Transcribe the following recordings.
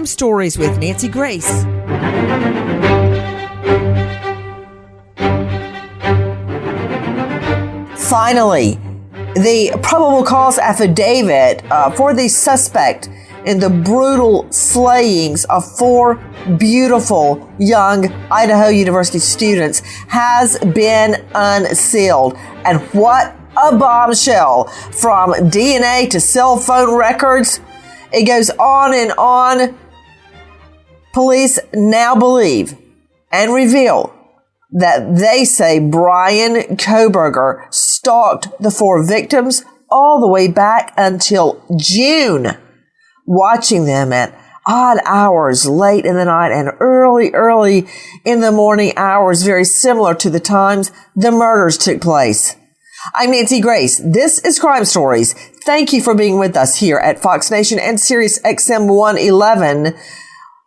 Crime Stories with Nancy Grace. Finally, the probable cause affidavit for the suspect in the brutal slayings of 4 beautiful young Idaho University students has been unsealed. And what a bombshell! From DNA to cell phone records, it goes on and on. Police now believe and reveal that they say Brian Koberger stalked the 4 victims all the way back until June, watching them at odd hours late in the night and early in the morning hours, very similar to the times the murders took place. I'm Nancy Grace. This is Crime Stories. Thank you for being with us here at Fox Nation and Sirius XM 111.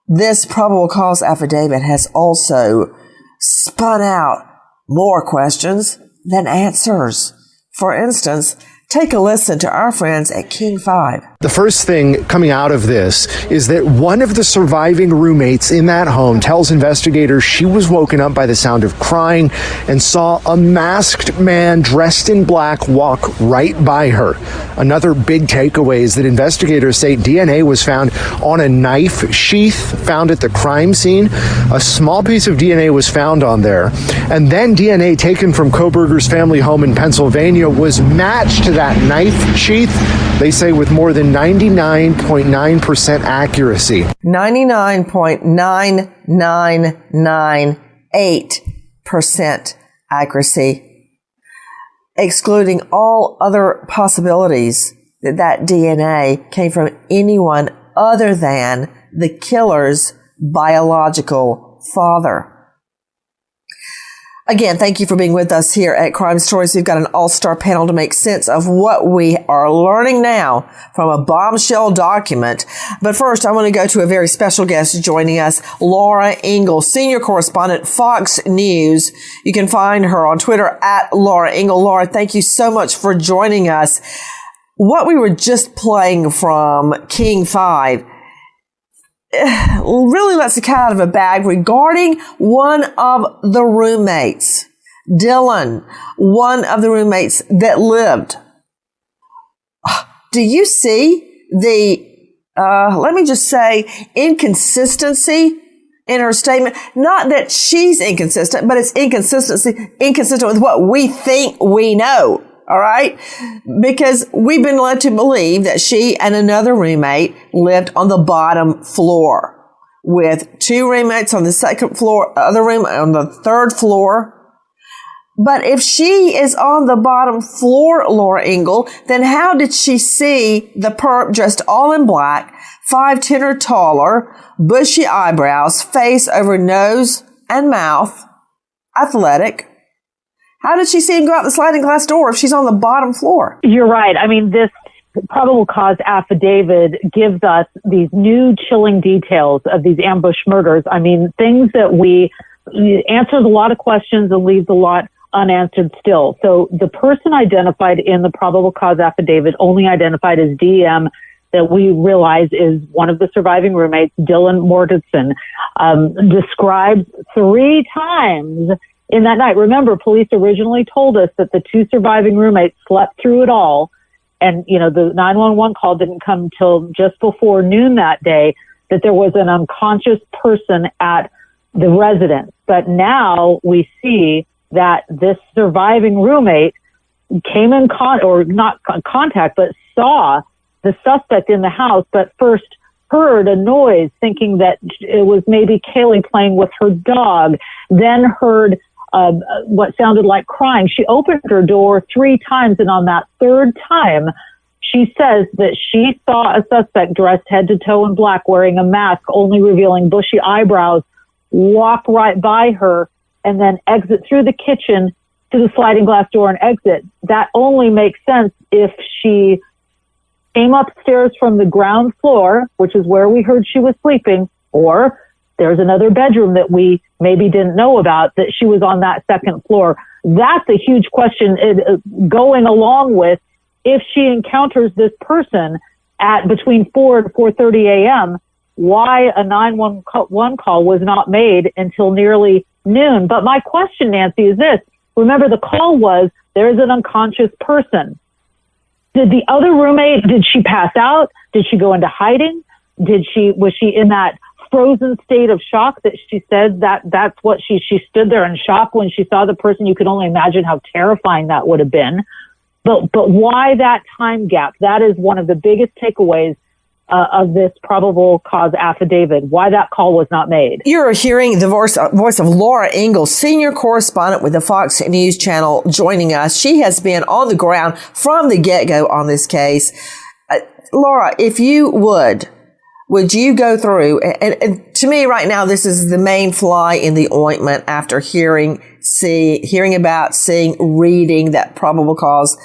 This probable cause affidavit has also spun out more questions than answers. For instance, take a listen to our friends at King 5. The first thing coming out of this is that one of the surviving roommates in that home tells investigators she was woken up by the sound of crying and saw a masked man dressed in black walk right by her. Another big takeaway is that investigators say DNA was found on a knife sheath found at the crime scene. A small piece of DNA was found on there, and then DNA taken from Koberger's family home in Pennsylvania was matched to that knife sheath, they say, with more than 99.9% accuracy. 99.9998% accuracy, excluding all other possibilities that DNA came from anyone other than the killer's biological father. Again, thank you for being with us here at Crime Stories. We've got an all-star panel to make sense of what we are learning now from a bombshell document. But first, I want to go to a very special guest joining us, Laura Ingle, senior correspondent, Fox News. You can find her on Twitter at Laura Ingle. Laura, thank you so much for joining us. What we were just playing from King 5 really lets the cat out of a bag regarding one of the roommates, Dylan, one of the roommates that lived. Do you see the, let me just say, inconsistency in her statement? Not that she's inconsistent, but it's inconsistent with what we think we know. All right? Because we've been led to believe that she and another roommate lived on the bottom floor with 2 roommates on the second floor, other room on the third floor. But if she is on the bottom floor, Laura Ingle, then how did she see the perp dressed all in black, 5'10" or taller, bushy eyebrows, face over nose and mouth, athletic? How did she see him go out the sliding glass door if she's on the bottom floor? You're right. I mean, this probable cause affidavit gives us these new chilling details of these ambush murders. I mean, things that answers a lot of questions and leaves a lot unanswered still. So the person identified in the probable cause affidavit, only identified as DM, that we realize is one of the surviving roommates, Dylan Mortensen, describes 3 times in that night. Remember, police originally told us that the 2 surviving roommates slept through it all. And, you know, the 911 call didn't come till just before noon that day, that there was an unconscious person at the residence. But now we see that this surviving roommate came in contact, but saw the suspect in the house, but first heard a noise thinking that it was maybe Kaylee playing with her dog, then heard what sounded like crying. She opened her door 3 times, and on that 3rd time, she says that she saw a suspect dressed head to toe in black, wearing a mask, only revealing bushy eyebrows, walk right by her, and then exit through the kitchen to the sliding glass door and exit. That only makes sense if she came upstairs from the ground floor, which is where we heard she was sleeping, or there's another bedroom that we maybe didn't know about, that she was on that 2nd floor. That's a huge question going along with if she encounters this person at between 4 and 4:30 a.m., why a 911 call was not made until nearly noon. But my question, Nancy, is this. Remember, the call was, there's an unconscious person. Did the other roommate, did she pass out? Did she go into hiding? Was she in that frozen state of shock that she said that's what she stood there in shock when she saw the person? You could only imagine how terrifying that would have been. But why that time gap? That is one of the biggest takeaways of this probable cause affidavit, why that call was not made. You're hearing the voice of Laura Ingalls, senior correspondent with the Fox News Channel, joining us. She has been on the ground from the get-go on this case. Laura, if you would you go through, and to me right now, this is the main fly in the ointment after hearing about, reading that probable cause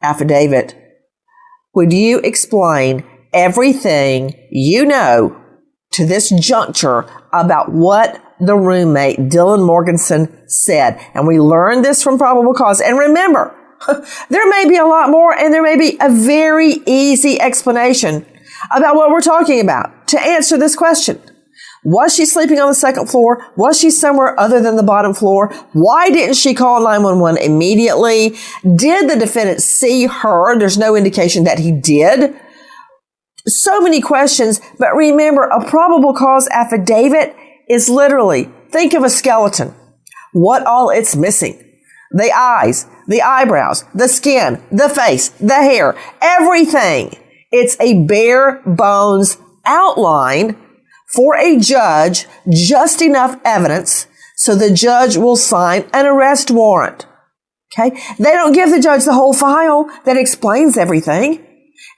affidavit. Would you explain everything you know to this juncture about what the roommate, Dylan Morganson, said? And we learned this from probable cause. And remember, there may be a lot more, and there may be a very easy explanation about what we're talking about to answer this question. Was she sleeping on the second floor? Was she somewhere other than the bottom floor? Why didn't she call 911 immediately? Did the defendant see her? There's no indication that he did. So many questions, but remember, a probable cause affidavit is literally, think of a skeleton. What all it's missing. The eyes, the eyebrows, the skin, the face, the hair, everything. It's a bare bones outline for a judge, just enough evidence so the judge will sign an arrest warrant. Okay? They don't give the judge the whole file that explains everything.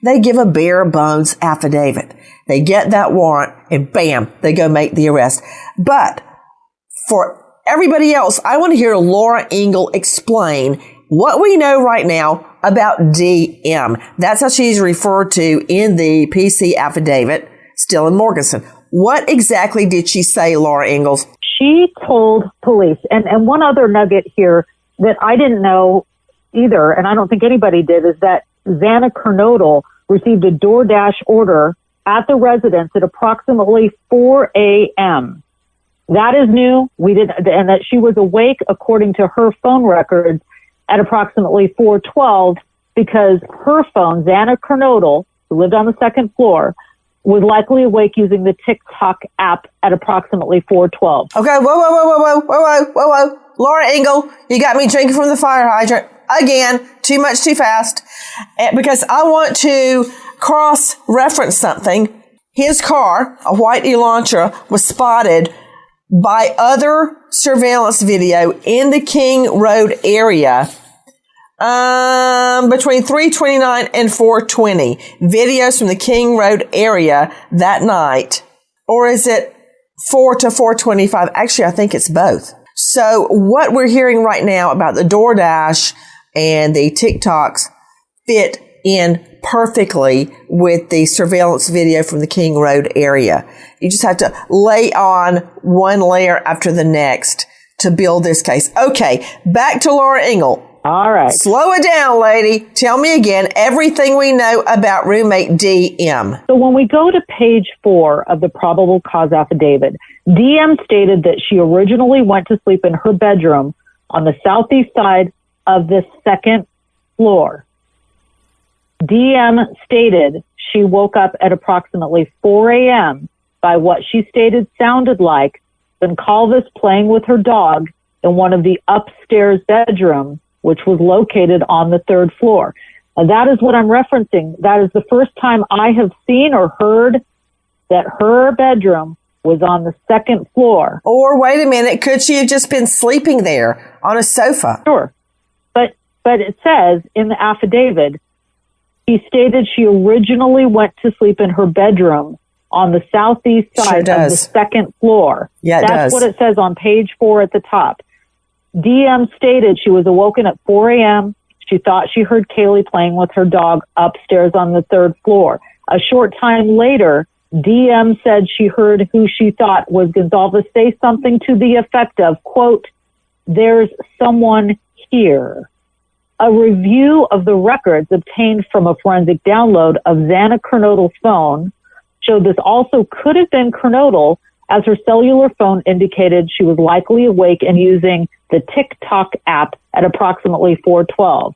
They give a bare bones affidavit. They get that warrant and bam, they go make the arrest. But for everybody else, I want to hear Laura Ingalls explain what we know right now about DM. That's how she's referred to in the PC affidavit, Dylan Morganson. What exactly did she say, Laura Ingalls? She told police, and one other nugget here that I didn't know either, and I don't think anybody did, is that Xana Kernodle received a DoorDash order at the residence at approximately 4 a.m. That is new. And that she was awake, according to her phone records, at approximately 4:12, because her phone, Xana Kernodle, who lived on the second floor, was likely awake using the TikTok app at approximately 4:12. Okay, whoa. Laura Ingalls, you got me drinking from the fire hydrant. Again, too much, too fast. Because I want to cross-reference something. His car, a white Elantra, was spotted by other surveillance video in the King Road area between 3:29 and 4:20. Videos from the King Road area that night. Or is it 4 to 4:25? Actually, I think it's both. So what we're hearing right now about the DoorDash and the TikToks fit in perfectly with the surveillance video from the King Road area. You just have to lay on one layer after the next to build this case. Okay, back to Laura Ingalls. All right. Slow it down, lady. Tell me again everything we know about roommate DM. So when we go to page 4 of the probable cause affidavit, DM stated that she originally went to sleep in her bedroom on the southeast side of the second floor. DM stated she woke up at approximately 4 a.m. by what she stated sounded like Then Calvis playing with her dog in one of the upstairs bedrooms, which was located on the third floor. And that is what I'm referencing. That is the first time I have seen or heard that her bedroom was on the second floor. Or wait a minute, could she have just been sleeping there on a sofa? Sure. But it says in the affidavit, she stated she originally went to sleep in her bedroom on the southeast side of the second floor. Yeah, That's what it says on page 4 at the top. DM stated she was awoken at 4 a.m. She thought she heard Kaylee playing with her dog upstairs on the third floor. A short time later, DM said she heard who she thought was Gonzalez say something to the effect of, quote, "There's someone here." A review of the records obtained from a forensic download of Xana Kernodle's phone showed this also could have been Kernodle, as her cellular phone indicated she was likely awake and using the TikTok app at approximately 4:12.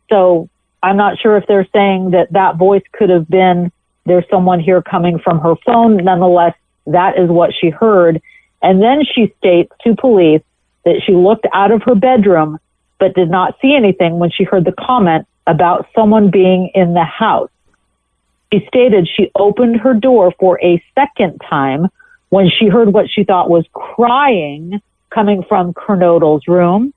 So I'm not sure if they're saying that that voice could have been, there's someone here coming from her phone. Nonetheless, that is what she heard. And then she states to police that she looked out of her bedroom but did not see anything when she heard the comment about someone being in the house. She stated she opened her door for a second time when she heard what she thought was crying coming from Kernodle's room.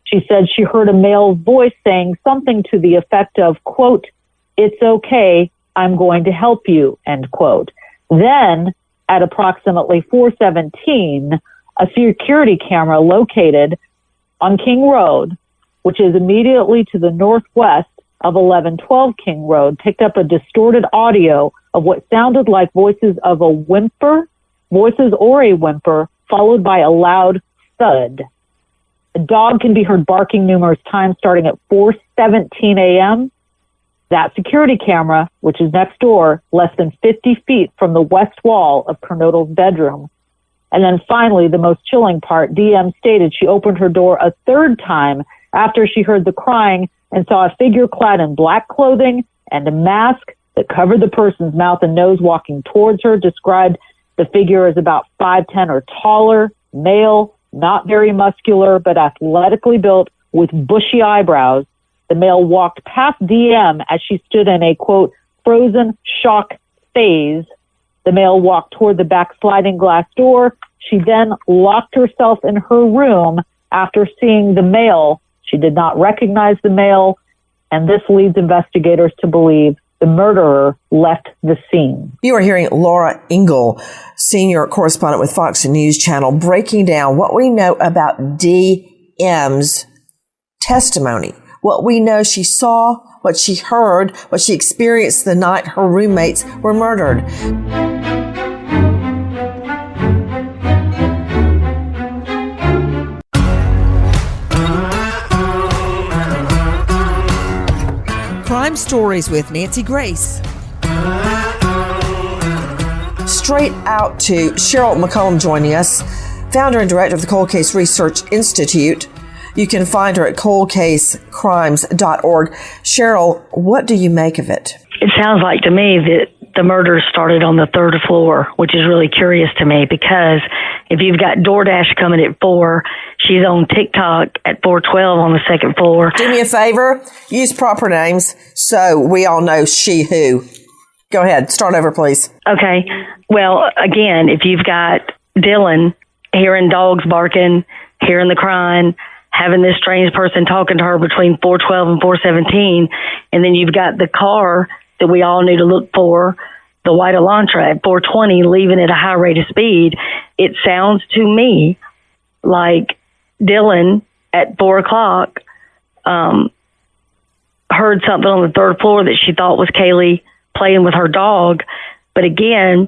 She said she heard a male voice saying something to the effect of, quote, "It's okay, I'm going to help you," end quote. Then, at approximately 4:17, a security camera located on King Road, which is immediately to the northwest of 1112 King Road, picked up a distorted audio of what sounded like voices or a whimper, followed by a loud thud. A dog can be heard barking numerous times starting at 4:17 a.m. That security camera, which is next door, less than 50 feet from the west wall of Kernodle's bedroom. And then finally, the most chilling part, DM stated she opened her door a third time after she heard the crying and saw a figure clad in black clothing and a mask that covered the person's mouth and nose walking towards her. Described the figure as about 5'10" or taller, male, not very muscular, but athletically built with bushy eyebrows. The male walked past DM as she stood in a, quote, frozen shock phase. The male walked toward the back sliding glass door. She then locked herself in her room after seeing the male. She did not recognize the male, and this leads investigators to believe the murderer left the scene. You are hearing Laura Ingle, senior correspondent with Fox News Channel, breaking down what we know about DM's testimony, what we know she saw, what she heard, what she experienced the night her roommates were murdered. Crime Stories with Nancy Grace. Straight out to Cheryl McCollum joining us, founder and director of the Cold Case Research Institute. You can find her at coldcasecrimes.org. Cheryl, what do you make of it? It sounds like to me that the murder started on the third floor, which is really curious to me because if you've got DoorDash coming at 4, she's on TikTok at 4:12 on the second floor. Do me a favor, use proper names so we all know she who. Go ahead, start over, please. Okay. Well, again, if you've got Dylan hearing dogs barking, hearing the crying, having this strange person talking to her between 4:12 and 4:17, and then you've got the car that we all knew to look for, the white Elantra at 4:20, leaving at a high rate of speed. It sounds to me like Dylan at 4 o'clock heard something on the third floor that she thought was Kaylee playing with her dog. But again,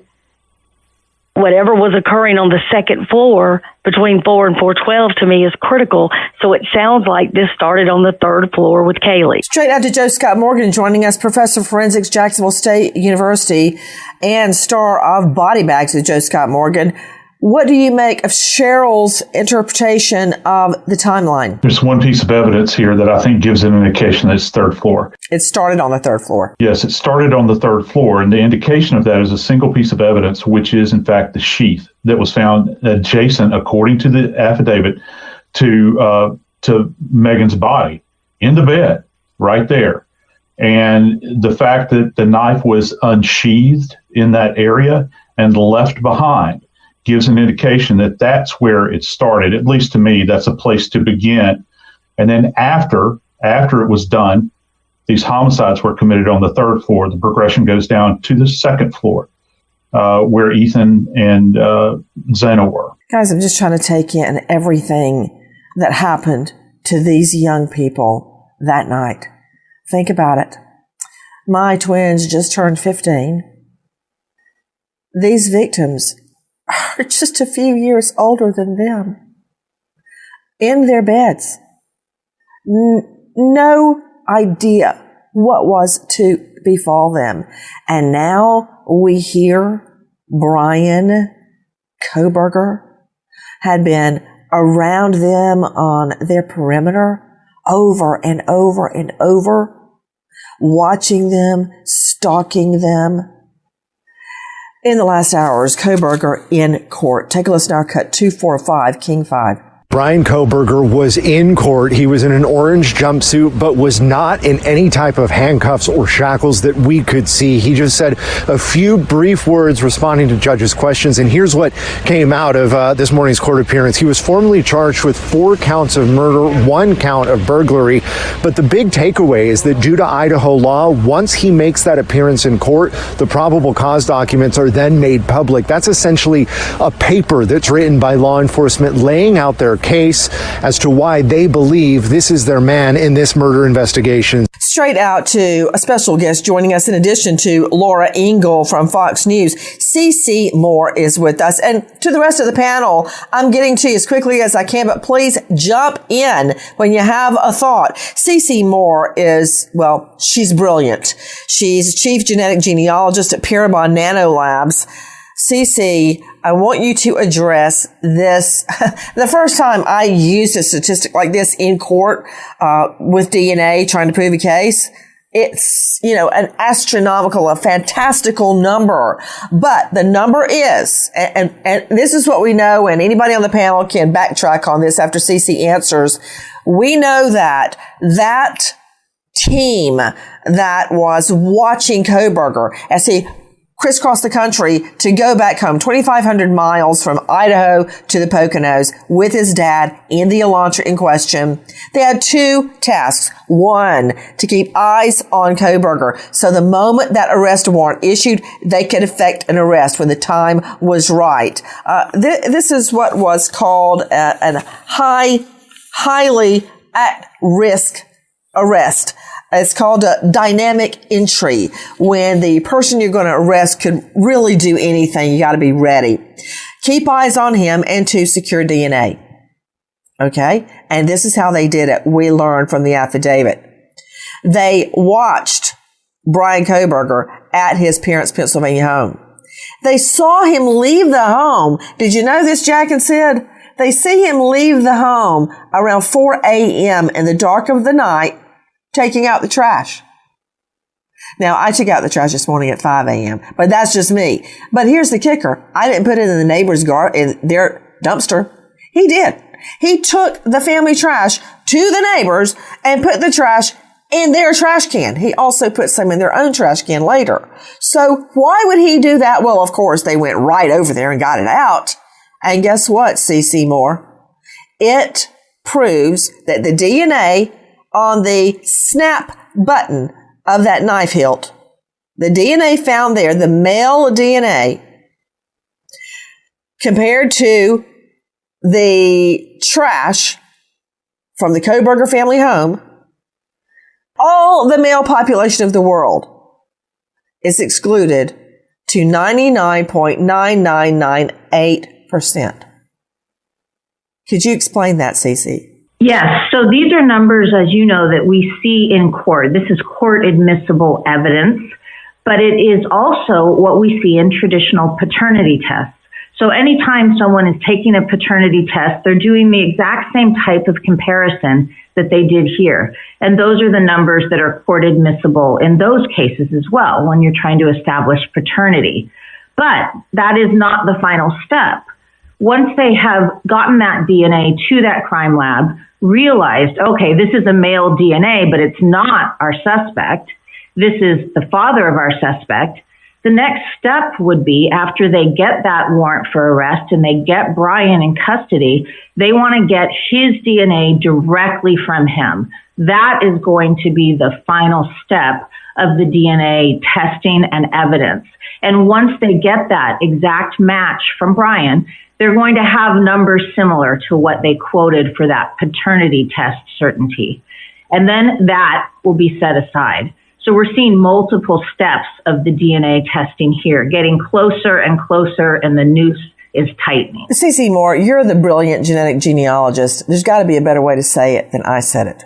whatever was occurring on the second floor between 4 and 4:12 to me is critical. So it sounds like this started on the third floor with Kaylee. Straight out to Joe Scott Morgan joining us, professor of forensics, Jacksonville State University, and star of Body Bags with Joe Scott Morgan. What do you make of Cheryl's interpretation of the timeline? There's one piece of evidence here that I think gives an indication that it's third floor. It started on the third floor. Yes, it started on the third floor, and the indication of that is a single piece of evidence, which is, in fact, the sheath that was found adjacent, according to the affidavit, to Megan's body in the bed right there. And the fact that the knife was unsheathed in that area and left behind gives an indication that that's where it started. At least to me, that's a place to begin. And then after it was done, these homicides were committed on the third floor. The progression goes down to the second floor, where Ethan and Zena were. Guys, I'm just trying to take in everything that happened to these young people that night. Think about it. My twins just turned 15. These victims are just a few years older than them. In their beds. No idea what was to befall them. And now we hear Brian Kohberger had been around them on their perimeter over and over and over, watching them, stalking them. In the last hours, Kohberger in court. Take a listen to our cut 245, King 5. Brian Kohberger was in court. He was in an orange jumpsuit, but was not in any type of handcuffs or shackles that we could see. He just said a few brief words responding to judges' questions. And here's what came out of this morning's court appearance. He was formally charged with 4 counts of murder, 1 count of burglary. But the big takeaway is that due to Idaho law, once he makes that appearance in court, the probable cause documents are then made public. That's essentially a paper that's written by law enforcement laying out their case as to why they believe this is their man in this murder investigation. Straight out to a special guest joining us in addition to Laura Ingle from Fox News. CeCe Moore is with us. And to the rest of the panel, I'm getting to you as quickly as I can, but please jump in when you have a thought. CeCe Moore is, well, she's brilliant. She's chief genetic genealogist at Parabon Nanolabs. CeCe, I want you to address this. The first time I used a statistic like this in court with DNA trying to prove a case, it's, an astronomical, a fantastical number. But the number is, and this is what we know, and anybody on the panel can backtrack on this after CeCe answers. We know that team that was watching Kohberger as he crisscross the country to go back home, 2,500 miles from Idaho to the Poconos with his dad in the Elantra in question. They had 2 tasks. 1, to keep eyes on Kohberger. So the moment that arrest warrant issued, they could effect an arrest when the time was right. This is what was called a highly at-risk arrest. It's called a dynamic entry, when the person you're going to arrest could really do anything. You got to be ready. Keep eyes on him and to secure DNA. Okay? And this is how they did it. We learned from the affidavit. They watched Brian Kohberger at his parents' Pennsylvania home. They saw him leave the home. Did you know this, Jack and Sid? They see him leave the home around 4 a.m. in the dark of the night, taking out the trash. Now, I took out the trash this morning at 5 a.m., but that's just me. But here's the kicker. I didn't put it in the neighbor's in their dumpster. He did. He took the family trash to the neighbors and put the trash in their trash can. He also put some in their own trash can later. So why would he do that? Well, of course, they went right over there and got it out. And guess what, CeCe Moore? It proves that the DNA on the snap button of that knife hilt, the DNA found there, the male DNA, compared to the trash from the Kohberger family home, all the male population of the world is excluded to 99.9998%. Could you explain that, CeCe? Yes. So these are numbers, as you know, that we see in court. This is court admissible evidence, but it is also what we see in traditional paternity tests. So anytime someone is taking a paternity test, they're doing the exact same type of comparison that they did here. And those are the numbers that are court admissible in those cases as well, when you're trying to establish paternity. But that is not the final step. Once they have gotten that DNA to that crime lab, realized, okay, this is a male DNA, but it's not our suspect. This is the father of our suspect. The next step would be, after they get that warrant for arrest and they get Brian in custody, they want to get his DNA directly from him. That is going to be the final step of the DNA testing and evidence. And once they get that exact match from Brian, they're going to have numbers similar to what they quoted for that paternity test certainty. And then that will be set aside. So we're seeing multiple steps of the DNA testing here, getting closer and closer, and the noose is tightening. CeCe Moore, you're the brilliant genetic genealogist. There's got to be a better way to say it than I said it.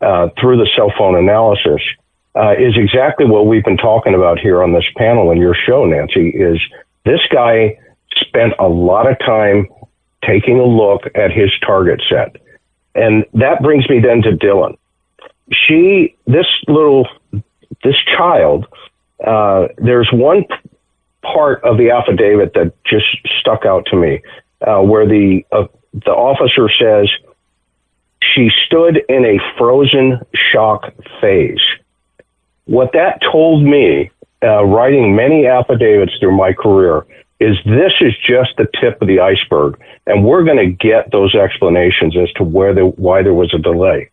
through the cell phone analysis is exactly what we've been talking about here on this panel in your show, Nancy, is this guy spent a lot of time taking a look at his target set. And that brings me then to Dylan. This child, there's one part of the affidavit that just stuck out to me, where the officer says she stood in a frozen shock phase. What that told me, writing many affidavits through my career, is this is just the tip of the iceberg, and we're going to get those explanations as to why there was a delay,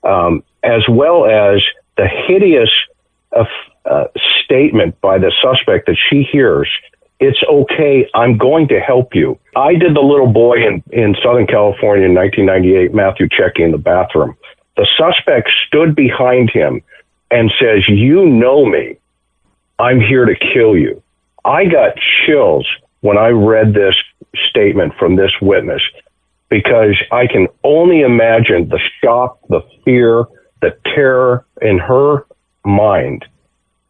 as well as the hideous statement by the suspect that she hears, "It's okay, I'm going to help you." I did the little boy in Southern California in 1998, Matthew Checky, in the bathroom. The suspect stood behind him and says, "You know me, I'm here to kill you." I got chills when I read this statement from this witness, because I can only imagine the shock, the fear, the terror in her mind.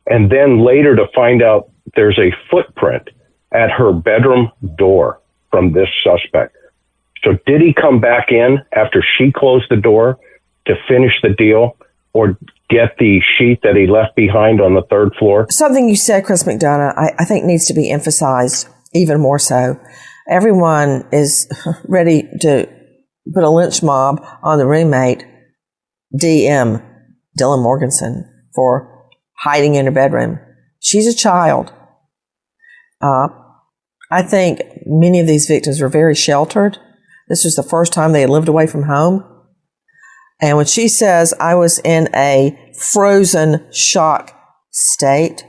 And then later to find out there's a footprint at her bedroom door from this suspect. So did he come back in after she closed the door to finish the deal, or get the sheet that he left behind on the third floor? Something you said, Chris McDonough, I think needs to be emphasized even more so. Everyone is ready to put a lynch mob on the roommate, DM, Dylan Morganson, for hiding in her bedroom. She's a child. I think many of these victims were very sheltered. This was the first time they had lived away from home. And when she says, "I was in a frozen shock state,"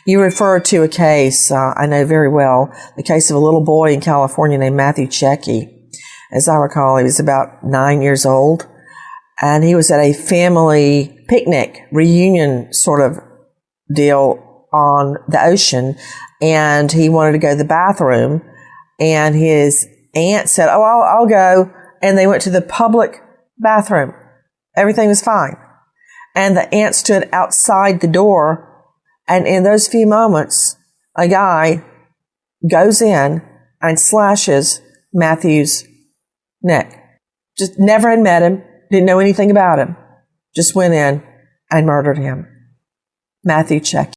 you refer to a case I know very well, the case of a little boy in California named Matthew Checky. As I recall, he was about 9 years old, and he was at a family picnic, reunion sort of deal on the ocean, and he wanted to go to the bathroom, and his aunt said, "Oh, I'll go," and they went to the public bathroom. Everything was fine. And the aunt stood outside the door, and in those few moments, a guy goes in and slashes Matthew's neck. Just never had met him, didn't know anything about him, just went in and murdered him. Matthew Check.